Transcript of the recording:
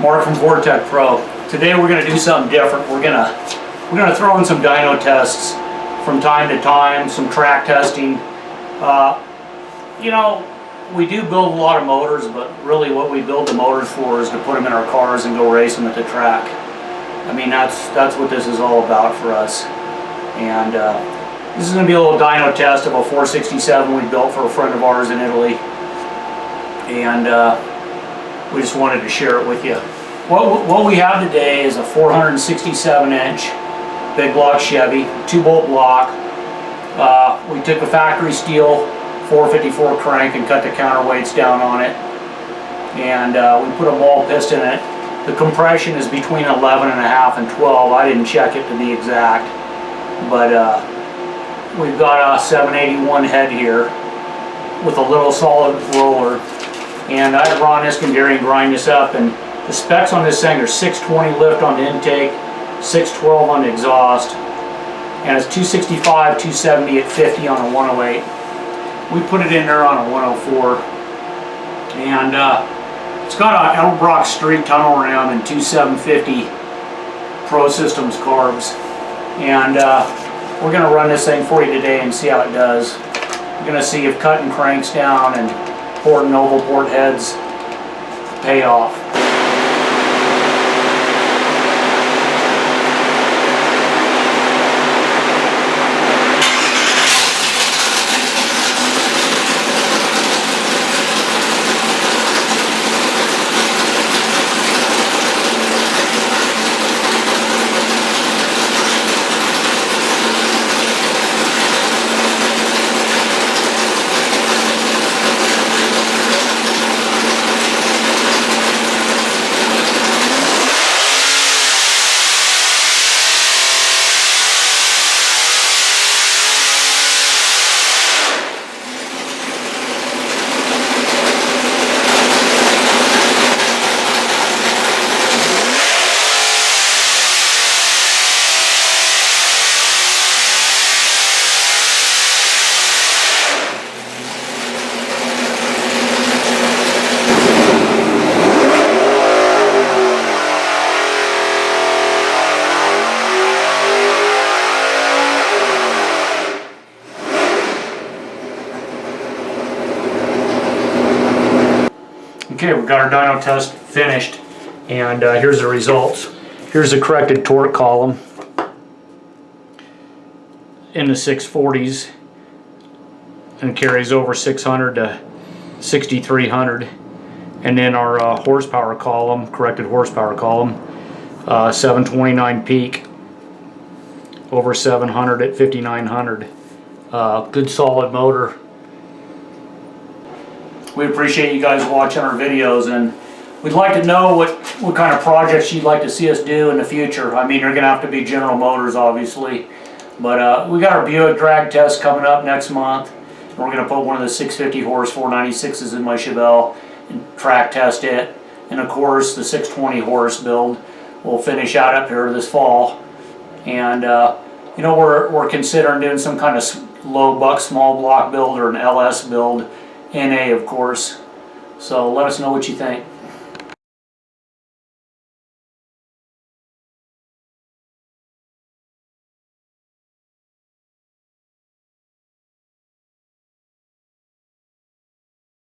Mark from Vortec Pro. Today we're going to do something different. We're going to throw in some dyno tests from time to time, some track testing. You know, we do build a lot of motors, but really what we build the motors for is to put them in our cars and go race them at the track. I mean, that's what this is all about for us. And this is going to be a little dyno test of a 467 we built for a friend of ours in Italy. And we just wanted to share it with you. What we have today is a 467-inch big block Chevy, 2-bolt block. We took a factory steel 454 crank and cut the counterweights down on it. And we put a ball piston in it. The compression is between 11.5 and 12. I didn't check it to be exact. But we've got a 781 head here with a little solid roller. And I had Ron Iskandarian grind this up, and the specs on this thing are 620 lift on the intake, 612 on the exhaust, and it's 265, 270 at 50 on a 108. We put it in there on a 104, and it's got an Edelbrock Street tunnel ram and two 750 Pro Systems carbs. And we're going to run this thing for you today and see how it does. We're going to see if cutting cranks down and porting oval port heads pay off. Okay, we've got our dyno test finished, and here's the results. Here's the corrected torque column in the 640s and carries over 600 to 6,300. And then our horsepower column, corrected horsepower column, 729 peak, over 700 at 5,900. Good solid motor. We appreciate you guys watching our videos, and we'd like to know what kind of projects you'd like to see us do in the future. I mean, they're going to have to be General Motors, obviously. But we got our Buick drag test coming up next month. We're going to put one of the 650 horse 496s in my Chevelle and track test it. And of course, the 620 horse build will finish out up here this fall. And you know, we're considering doing some kind of low buck small block build or an LS build. NA, of course. So let us know what you think.